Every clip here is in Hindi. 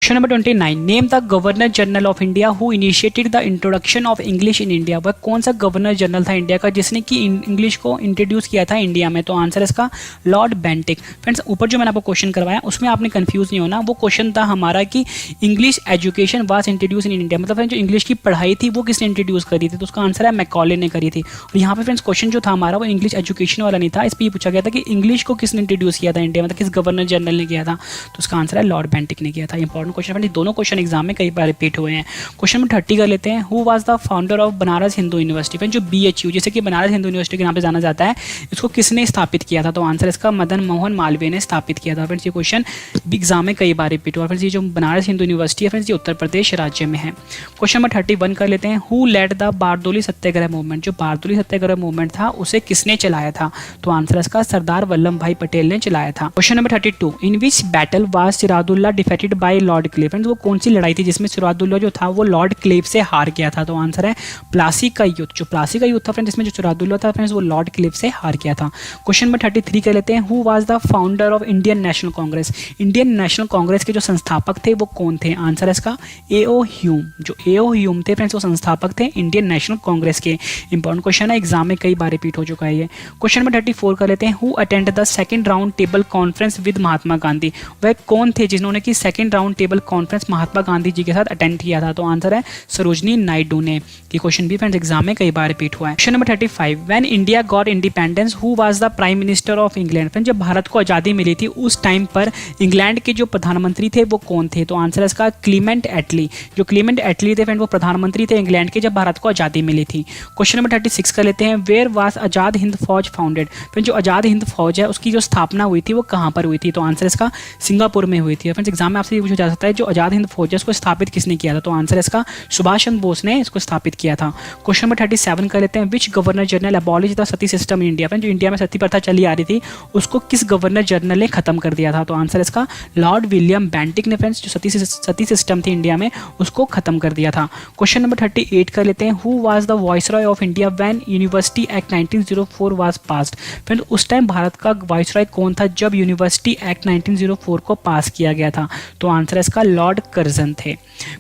Question number 29, name the governor general of India who initiated the introduction of English in India. वह कौन सा गवर्नर जनरल था इंडिया का जिसने कि इंग्लिश को इंट्रोड्यूस किया था इंडिया में? तो आंसर इसका लॉर्ड बेंटिक। फ्रेंड्स, ऊपर जो मैंने आपको क्वेश्चन करवाया उसमें आपने कंफ्यूज नहीं होना, वो क्वेश्चन था हमारा कि English education was introduce in India, मतलब जो इंग्लिश की पढ़ाई थी वो किसने इंट्रोड्यूस करी थी? तो उसका आंसर है मैकॉले ने करी थी। और यहाँ पे फ्रेंड्स क्वेश्चन जो था हमारा वो इंग्लिश एजुकेशन वाला नहीं था, इस पर ये पूछा गया था कि इंग्लिश को किसने इंट्रोड्यूस किया था इंडिया, मतलब किस गवर्नर जनरल ने किया था? तो उसका आंसर है लॉर्ड बेंटिक ने किया था। इंपॉर्टेंट क्वेश्चन फ्रेंड्स, दोनों क्वेश्चन एग्जाम में कई बार रिपीट हुए हैं। क्वेश्चन नंबर 30 कर लेते हैं, who was the founder of Banaras Hindu university. Friends, जो BHU जैसे कि बनारस हिंदू यूनिवर्सिटी के नाम से जाना जाता है, इसको किसने स्थापित किया था? तो आंसर इसका मदन मोहन मालवीय ने स्थापित किया था। फ्रेंड्स, ये क्वेश्चन एग्जाम में कई बार रिपीट हुआ। फ्रेंड्स, ये जो बनारस हिंदू यूनिवर्सिटी है फ्रेंड्स, ये उत्तर प्रदेश राज्य में है। क्वेश्चन नंबर 31 कर लेते हैं, who led the Bardoli Satyagraha movement. जो बारदोली सत्याग्रह मूवमेंट था उसे किसने चलाया था? तो आंसर इसका सरदार वल्लभ भाई पटेल ने चलाया था। Question number 32, in which battle was Sirajuddaula defeated by lord Clive. Friends, वो कौन सी लड़ाई थी जिसमें सिराजुद्दौला जो था वो लॉर्ड क्लेव से हार गया था? तो आंसर है प्लासी का युद्ध। जो प्लासी का युद्ध था फ्रेंड्स, जिसमें जो सिराजुद्दौला था फ्रेंड्स वो लॉर्ड क्लेव से हार गया था। क्वेश्चन नंबर 33 कर लेते हैं, who was the founder of Indian national Congress. Indian national Congress के जो संस्थापक थे वो कौन थे? आंसर है इसका A.O. ह्यूम। जो A.O. ह्यूम थे फ्रेंड्स वो संस्थापक थे इंडियन नेशनल कांग्रेस के। इंपॉर्टेंट क्वेश्चन है, एग्जाम में कई बार रिपीट हो चुका है ये। क्वेश्चन नंबर 34 कर लेते हैं, who attend the second round table conference with Mahatma Gandhi. वह कौन थे जिन्होंने कि second round table conference Mahatma Gandhi ji के साथ अटेंड किया था? तो आंसर है सरोजनी नायडू ने। ये क्वेश्चन भी फ्रेंड्स एग्जाम में कई बार रिपीट हुआ है। Question number 35, when India got independence who was the prime minister of England. Friends, जब भारत को आज़ादी मिली थी उस टाइम पर इंग्लैंड के जो प्रधानमंत्री थे वो कौन थे? तो आंसर है इसका क्लीमेंट एटली। जो क्लीमेंट एटली थे फ्रेंड वो प्रधानमंत्री थे इंग्लैंड के जब भारत को आज़ादी मिली थी। क्वेश्चन नंबर 36 कर लेते हैं, वेयर वाज आज़ाद हिंद फौज फाउंडेड। फ्रेंड, जो आज़ाद हिंद फौज है उसकी जो स्थापना हुई थी वो कहाँ पर हुई थी? तो आंसर इसका सिंगापुर में हुई थी। फ्रेंड्स, एग्जाम में आपसे ये पूछा जा सकता है जो आज़ाद हिंद फौज है उसको स्थापित किसने किया था? तो आंसर इसका सुभाष चंद्र बोस ने इसको स्थापित किया था। क्वेश्चन नंबर 37 कर लेते हैं, which governor general abolish the sati system in India. Friend, जो इंडिया में सती प्रथा चली आ रही थी उसको किस गवर्नर जनरल ने खत्म कर दिया था? तो आंसर इसका लॉर्ड विलियम बेंटिक ने फ्रेंड्स जो सती सिस्टम थी इंडिया में उसको खत्म कर दिया था। क्वेश्चन नंबर 38 कर लेते हैं, who was the viceroy of India when university act 1904 was passed. Friend, उस टाइम भारत का वाइसरॉय कौन था जब यूनिवर्सिटी एक्ट 1904 को पास किया गया था? तो आंसर इसका लॉर्ड कर्जन थे।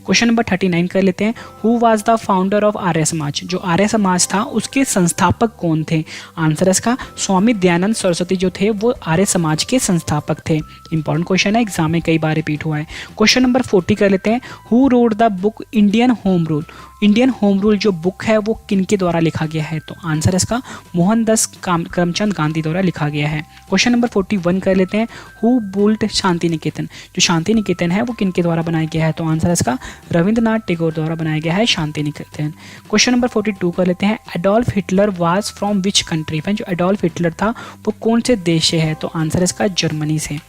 क्वेश्चन नंबर 39 कर लेते हैं, who was the founder of Arya Samaj. जो आर्य समाज था उसके संस्थापक कौन थे? आंसर इसका स्वामी दयानंद सरस्वती जो थे वो आर्य समाज के संस्थापक थे। इंपॉर्टेंट क्वेश्चन है, एग्जाम में कई बार रिपीट हुआ है। क्वेश्चन नंबर 40 कर लेते हैं, who wrote the book Indian home rule. Indian home rule जो बुक है वो किनके द्वारा लिखा गया है? तो आंसर इसका मोहनदास करमचंद गांधी द्वारा लिखा गया है। क्वेश्चन नंबर 41 कर लेते हैं, हु बुल्ट शांति निकेतन। जो शांति निकेतन है वो किनके द्वारा बनाया गया है? तो आंसर इसका रविंद्रनाथ टैगोर द्वारा बनाया गया है शांति निकेतन। क्वेश्चन नंबर 42 कर लेते हैं, Adolf Hitler was from which country. जो एडोल्फ हिटलर था वो कौन से देश से है? तो आंसर इसका जर्मनी से।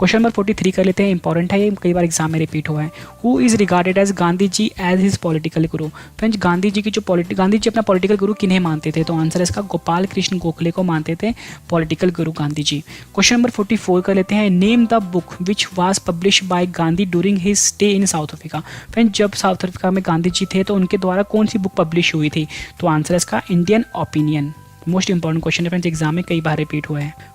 क्वेश्चन नंबर 43 कर लेते हैं, इंपॉर्टेंट है ये, कई बार एग्जाम में रिपीट हुआ है। Who is regarded as Gandhi ji as his political guru. Friends, Gandhi ji अपना पॉलिटिकल गुरु किन्हें मानते थे? तो आंसर इसका गोपाल कृष्ण गोखले को मानते थे पॉलिटिकल गुरु गांधी जी। क्वेश्चन नंबर 44 कर लेते हैं, name the book which was publish by Gandhi during his stay in south Africa. Friends, जब साउथ अफ्रीका में गांधी जी थे तो उनके द्वारा कौन सी बुक पब्लिश हुई थी? तो आंसर इसका Indian opinion. Most important question है फ्रेंड्स, एग्जाम में कई बार रिपीट हुआ है।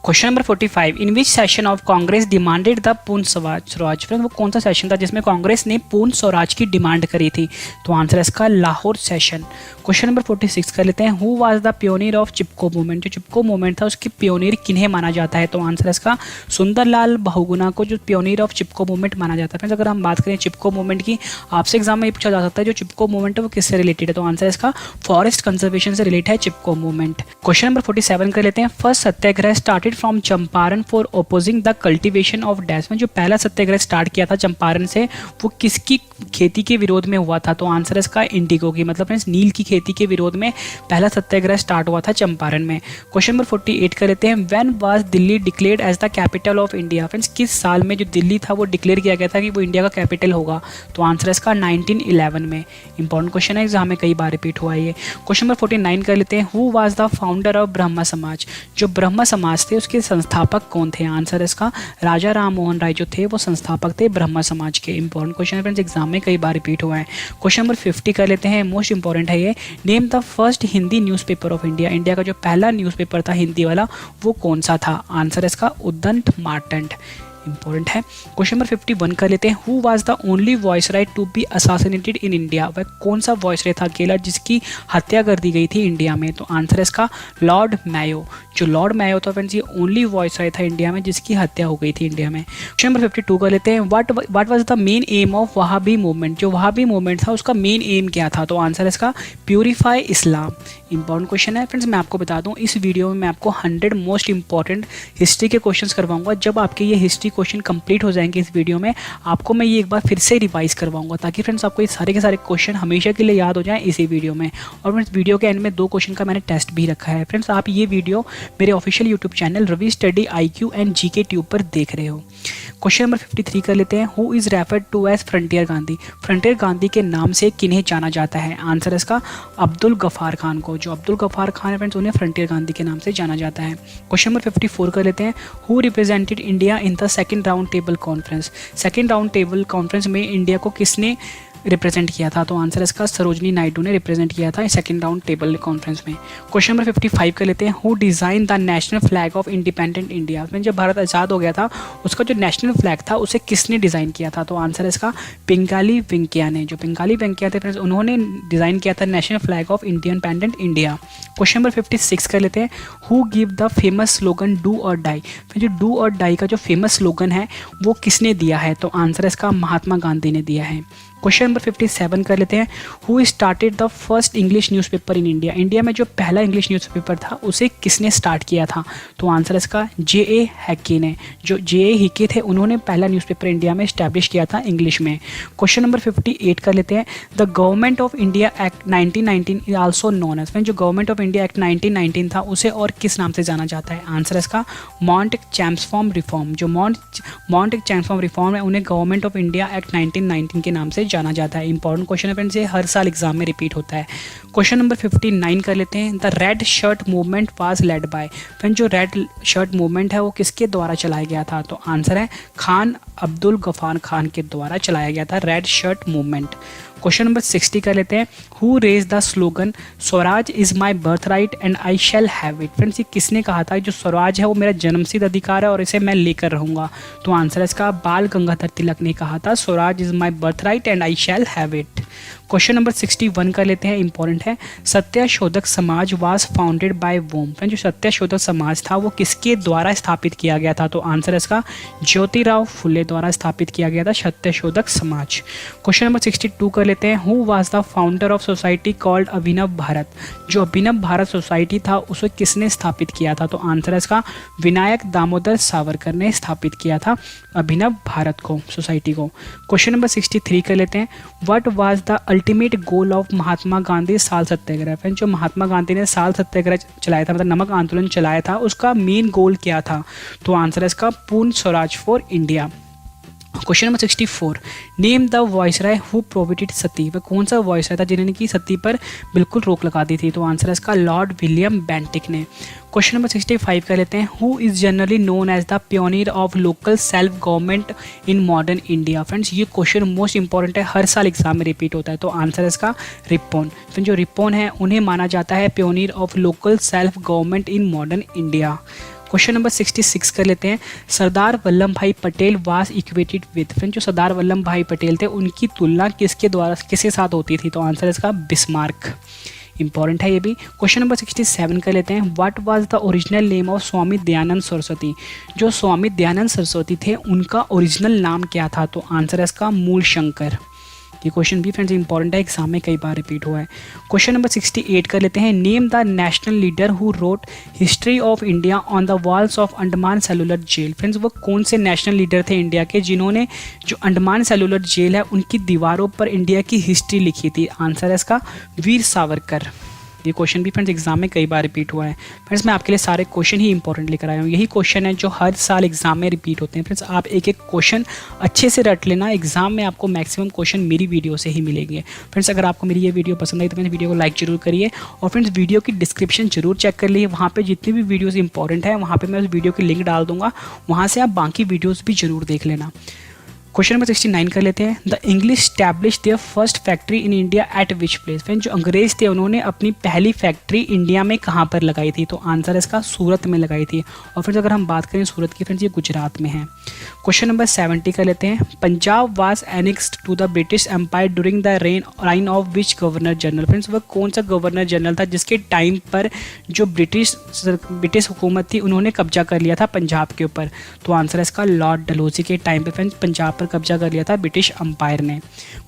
Question number 45, in which session of Congress demanded the पूर्ण स्वराज। फ्रेंड, वो कौन सा सेशन था जिसमें कांग्रेस ने पूर्ण स्वराज की डिमांड करी थी? तो आंसर इसका लाहौर सेशन। क्वेश्चन नंबर 46 कर लेते हैं, who was the pioneer of Chipko movement. जो चिपको मूवमेंट था उसके पियोनियर किन्हें माना जाता है? तो आंसर इसका सुंदरलाल बहुगुणा को जो पियोनियर ऑफ चिपको मूवमेंट माना जाता है। फ्रेंड्स, अगर हम बात करें चिपको मूवमेंट की, आपसे एग्जाम में ये पूछा जा सकता है जो चिपको मूवमेंट है वो किससे रिलेटेड है? तो आंसर इसका फॉरेस्ट कंजर्वेशन से रिलेटेड है चिपको मूवमेंट। क्वेश्चन नंबर 47 कर लेते हैं, first Satyagraha started from Champaran for opposing the cultivation of dash. में जो पहला सत्याग्रह स्टार्ट किया था चंपारण से वो किसकी खेती के विरोध में हुआ था? तो आंसर इसका इंडिगो की, मतलब फ्रेंड्स नील की खेती के विरोध में पहला सत्याग्रह स्टार्ट हुआ था चंपारण में। क्वेश्चन नंबर 48 कर लेते हैं, when was Delhi declared as the capital of India. Friends, किस साल में जो दिल्ली था वो डिक्लेयर किया गया था कि वो इंडिया का कैपिटल होगा? तो आंसर इसका 1911 में। इंपॉर्टेंट क्वेश्चन है, एग्जाम में कई बार रिपीट हुआ है ये। क्वेश्चन नंबर 49 कर लेते हैं, who was the founder of ब्रह्म समाज। जो ब्रह्म समाज थे उसके संस्थापक कौन थे? आंसर इसका राजा राम मोहन राय जो थे वो संस्थापक थे ब्रह्म समाज के। इंपॉर्टेंट क्वेश्चन है फ्रेंड्स, एग्जाम में कई बार रिपीट हुआ है। क्वेश्चन नंबर 50 कर लेते हैं, मोस्ट इंपॉर्टेंट है ये, name the first Hindi newspaper of India. India का जो पहला न्यूज़पेपर था हिंदी वाला वो कौन सा था? आंसर इसका उद्दंत मार्तंड। इंपॉर्टेंट है। क्वेश्चन नंबर 51 कर लेते हैं, who was the only viceroy to be assassinated in India, वह कौन सा वॉइसराय था अकेला जिसकी हत्या कर दी गई थी इंडिया में? तो आंसर है इसका लॉर्ड मैयो। जो लॉर्ड मैयो था फ्रेंड्स, ये ओनली वॉइसराय था इंडिया में जिसकी हत्या हो गई थी इंडिया में। क्वेश्चन नंबर 52 कर लेते हैं, what was the main M of Wahhabi movement, जो वहाबी मूवमेंट था उसका मेन एम क्या था? तो आंसर है इसका प्यूरिफाई इस्लाम। इंपॉर्टेंट क्वेश्चन है फ्रेंड्स। मैं आपको बता दूं, इस वीडियो में मैं आपको 100 मोस्ट इंपॉर्टेंट हिस्ट्री के क्वेश्चंस करवाऊंगा। जब आपके ये हिस्ट्री क्वेश्चन कंप्लीट हो जाएंगे इस वीडियो में, आपको मैं ये एक बार फिर से रिवाइज करवाऊंगा ताकि फ्रेंड्स आपको ये सारे के सारे क्वेश्चन हमेशा के लिए याद हो जाएं इसी वीडियो में। और फ्रेंड्स वीडियो के एंड में 2 क्वेश्चन का मैंने टेस्ट भी रखा है। फ्रेंड्स आप ये वीडियो मेरे official YouTube channel Ravi study IQ and GK tube पर देख रहे हो। क्वेश्चन नंबर 53 कर लेते हैं, who is referred to as frontier Gandhi, frontier Gandhi के नाम से किन्हें जाना जाता है? आंसर है इसका अब्दुल गफ्फार खान को। जो अब्दुल गफ्फार खान है फ्रेंड्स, उन्हें फ्रंटियर गांधी के नाम से जाना जाता है। क्वेश्चन नंबर 54 कर लेते हैं, who represented India in the second round table conference, second round table conference में इंडिया को किसने रिप्रेजेंट किया था? तो आंसर इसका सरोजनी नायडू ने रिप्रेजेंट किया था सेकंड राउंड टेबल कॉन्फ्रेंस में। क्वेश्चन नंबर 55 कर लेते हैं, who design the national flag of independent India, में जब भारत आज़ाद हो गया था उसका जो नेशनल फ्लैग था उसे किसने डिज़ाइन किया था? तो आंसर इसका पिंगाली वेंकैया ने। जो पिंगाली वेंकैया थे फ्रेंड्स, उन्होंने डिज़ाइन किया था national flag of independent India. Question number 56 कर लेते हैं, who give the famous slogan do और डाई, फिर जो डू और डाई का जो फेमस स्लोगन है वो किसने दिया है? तो आंसर इसका महात्मा गांधी ने दिया है। क्वेश्चन नंबर 57 कर लेते हैं, who started the first English newspaper in India, India में जो पहला इंग्लिश न्यूज़पेपर था उसे किसने स्टार्ट किया था? तो आंसर इसका J.A. हिके ने। जो J.A. हिके थे उन्होंने पहला न्यूज़पेपर इंडिया में स्टैब्लिश किया था इंग्लिश में। क्वेश्चन नंबर 58 कर लेते हैं, the government of India act 1919 is also known as, जो गवर्नमेंट ऑफ इंडिया एक्ट 1919 था उसे और किस नाम से जाना जाता है? आंसर इसका मॉन्टेक-चैम्सफॉर्ड रिफॉर्म। जो मॉन्टेक-चैम्सफॉर्ड रिफॉर्म है उन्हें गवर्नमेंट ऑफ इंडिया एक्ट 1919 के नाम से जाना जाता है। इंपॉर्टेंट क्वेश्चन है फ्रेंड्स, ये हर साल एग्जाम में रिपीट होता है। क्वेश्चन नंबर 59 कर लेते हैं, the red shirt movement was led by, friends जो रेड शर्ट मूवमेंट है वो किसके द्वारा चलाया गया था? तो आंसर है खान अब्दुल गफ्फार खान के द्वारा चलाया गया था red shirt movement. Question number 60 कर लेते हैं, who raise the slogan swaraj is my birth right and I shall have it, friends ये किसने कहा था जो स्वराज है वो मेरा जन्मसिद्ध अधिकार है और इसे मैं लेकर रहूँगा? तो आंसर है इसका बाल गंगाधर तिलक ने कहा था, Swaraj is my birth right and I shall have it. Question number 61 कर लेते हैं, इंपॉर्टेंट है, Satyashodhak Samaj was founded by वोम, friends जो सत्यशोधक समाज था वो किसके द्वारा स्थापित किया गया था? तो आंसर है इसका ज्योतिराव फुले द्वारा स्थापित किया गया था सत्यशोधक समाज। क्वेश्चन नंबर 62 कर लेते हैं, who was the founder of society called Abhinav Bharat, जो अभिनव भारत सोसाइटी था उसे किसने स्थापित किया था? तो आंसर है इसका विनायक दामोदर सावरकर ने स्थापित किया था अभिनव भारत को, सोसाइटी को। क्वेश्चन नंबर 63 कर लेते हैं, what was the ultimate goal of Mahatma Gandhi salt Satyagraha, friends जो महात्मा गांधी ने साल सत्याग्रह चलाया था, मतलब नमक आंदोलन चलाया था, उसका मेन गोल क्या था? तो आंसर है इसका Purna Swaraj for India. Question number 64, name the viceroy who prohibited sati, वह कौन सा वॉइसराय था जिन्होंने की सती पर बिल्कुल रोक लगा दी थी? तो आंसर है इसका लॉर्ड विलियम बेंटिक ने। क्वेश्चन नंबर 65 कर लेते हैं, who is generally known as the pioneer of local self government in modern India, friends ये क्वेश्चन मोस्ट इंपॉर्टेंट है, हर साल एग्जाम में रिपीट होता है। तो आंसर है इसका रिप्पन, तो जो रिप्पन है उन्हें माना जाता है pioneer of local self government in modern India. Question number 66 कर लेते हैं, सरदार Vallabh Bhai Patel was equated with, friend जो सरदार वल्लभ भाई पटेल थे उनकी तुलना किसके साथ होती थी? तो आंसर इसका बिस्मार्क। इंपॉर्टेंट है ये भी। क्वेश्चन नंबर 67 कर लेते हैं, what was the original name of Swami Dayanand Saraswati, जो स्वामी दयानंद सरस्वती थे उनका ओरिजिनल नाम क्या था? तो आंसर है इसका मूल शंकर। ये क्वेश्चन भी फ्रेंड्स इंपॉर्टेंट है, एग्जाम में कई बार रिपीट हुआ है। क्वेश्चन नंबर 68 कर लेते हैं, name the national leader who wrote history of India on the walls of Andaman cellular jail, friends वो कौन से नेशनल लीडर थे इंडिया के जिन्होंने जो अंडमान सेलुलर जेल है उनकी दीवारों पर इंडिया की हिस्ट्री लिखी थी? आंसर है इसका वीर सावरकर। ये क्वेश्चन भी फ्रेंड्स एग्जाम में कई बार रिपीट हुआ है। फ्रेंड्स मैं आपके लिए सारे क्वेश्चन ही इंपॉर्टेंट लेकर आया हूँ, यही क्वेश्चन है जो हर साल एग्जाम में रिपीट होते हैं। फ्रेंड्स आप एक एक क्वेश्चन अच्छे से रट लेना, एग्जाम में आपको मैक्सिमम क्वेश्चन मेरी वीडियो से ही मिलेंगे। फ्रेंड्स अगर आपको मेरी ये वीडियो पसंद आई तो वीडियो को लाइक जरूर करिए और फ्रेंड्स वीडियो की डिस्क्रिप्शन जरूर चेक कर लीजिए, वहाँ पर जितनी भी वीडियोज़ इंपॉर्टेंट है वहाँ पर मैं उस वीडियो की लिंक डाल दूँगा, वहाँ से आप बाकी वीडियोज़ भी जरूर देख लेना। क्वेश्चन नंबर 69 कर लेते हैं। The English establish their first factory in India at which place. Friends जो अंग्रेज थे उन्होंने अपनी पहली फैक्ट्री इंडिया में कहाँ पर लगाई थी, तो आंसर इसका सूरत में लगाई थी। और फिर अगर हम बात करें सूरत की, फ्रेंड्स ये गुजरात में है। क्वेश्चन नंबर 70 कर लेते हैं। Punjab was annexed to the British empire during the reign of which governor general. Friends वह कौन सा गवर्नर जनरल था जिसके टाइम पर जो ब्रिटिश हुकूमत थी उन्होंने कब्जा कर लिया था पंजाब के ऊपर, तो आंसर है इसका लॉर्ड डलहौजी के टाइम पे फ्रेंड्स पंजाब पर कब्जा कर लिया था ब्रिटिश अंपायर ने।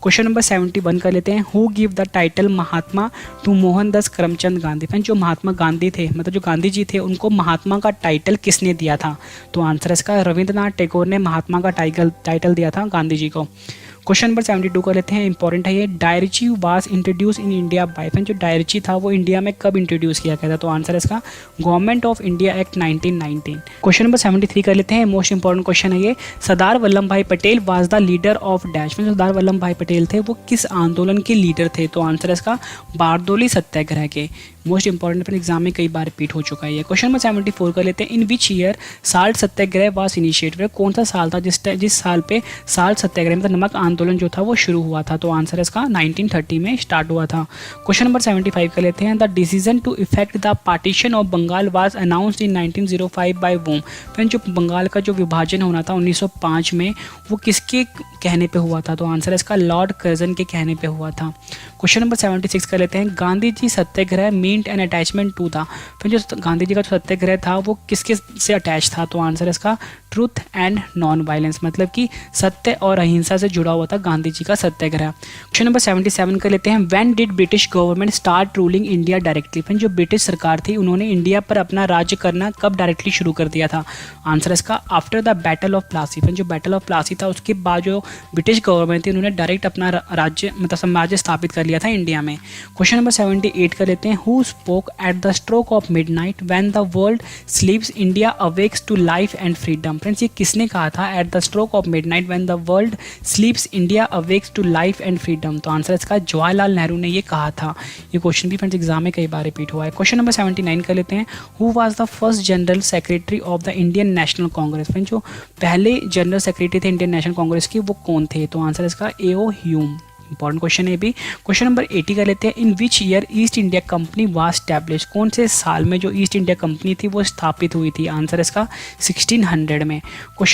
क्वेश्चन नंबर 71 कर लेते हैं। Who give the title Mahatma to Mohandas Karamchand Gandhi. Friends जो महात्मा गांधी थे, मतलब जो गांधी जी थे, उनको महात्मा का टाइटल किसने दिया था, तो आंसर इसका रविंद्रनाथ टैगोर ने महात्मा का टाइटल दिया था गांधी जी को। क्वेश्चन नंबर 72 कर लेते हैं, इंपॉर्टेंट है ये। Dyarchy was introduce in India by. Friends जो डायरची था वो इंडिया में कब इंट्रोड्यूस किया गया था, तो आंसर इसका government of India act 1919। Question number 73 कर लेते हैं, मोस्ट इंपॉर्टेंट क्वेश्चन है ये। Sardar Vallabh Bhai Patel was the leader of dash. Sardar Vallabh Bhai Patel थे वो किस आंदोलन के लीडर थे, तो आंसर इसका बारदोली सत्याग्रह के। मोस्ट इंपॉर्टेंट फिर एग्जाम में कई बार रिपीट हो चुका है ये। क्वेश्चन नंबर 74 कर लेते हैं। In which year salt Satyagraha was initiated. कौन सा साल था जिस साल पे साल्ट सत्याग्रह मतलब नमक आंदोलन जो था वो शुरू हुआ था, तो आंसर इसका 1930 में स्टार्ट हुआ था। क्वेश्चन नंबर 75 कर लेते हैं। The decision to effect the partition of Bengal was announced in 1905 by whom. Friends जो बंगाल का जो विभाजन होना था 1905 में वो किसके कहने पे हुआ था, तो आंसर इसका लॉर्ड कर्जन के कहने पे हुआ था। क्वेश्चन नंबर 76 कर लेते हैं। गांधी जी सत्याग्रह मीन्ड एन अटैचमेंट टू था। फिर जो गांधी जी का जो सत्याग्रह था वो किसके से अटैच था, तो आंसर इसका ट्रूथ एंड नॉन वायलेंस, मतलब कि सत्य और अहिंसा से जुड़ा हुआ था गांधी जी का सत्याग्रह। क्वेश्चन नंबर 77 कर लेते हैं। When did British government start ruling India directly. फिर जो ब्रिटिश सरकार थी उन्होंने इंडिया पर अपना राज्य करना कब डायरेक्टली शुरू कर दिया था, आंसर इसका after the battle of Plassey. फिर जो बैटल ऑफ प्लासी था उसके बाद जो ब्रिटिश गवर्नमेंट थी उन्होंने डायरेक्ट अपना राज्य मतलब साम्राज्य स्थापित कर लिया था इंडिया में। क्वेश्चन नंबर 78 कर लेते हैं। Who spoke at the stroke of midnight when the world sleeps India awakes to life and freedom. Friends ये किसने कहा था, at the stroke of midnight when the world sleeps India awakes to life and freedom, तो आंसर इसका जवाहरलाल नेहरू ने ये कहा था। ये क्वेश्चन भी फ्रेंड्स एग्जाम में कई बार रिपीट हुआ है। क्वेश्चन नंबर 79 कर लेते हैं। Who was the first general secretary of the Indian national Congress. Friends जो पहले जनरल सेक्रेटरी थे इंडियन नेशनल कांग्रेस के वो कौन थे, तो आंसर इसका A.O. ह्यूम। इंपॉर्टेंट क्वेश्चन है भी। क्वेश्चन नंबर 80 कर लेते हैं। In which year East India company was establish. कौन से साल में जो ईस्ट इंडिया कंपनी थी वो स्थापित हुई थी, आंसर इसका 1600 में। क्वेश्चन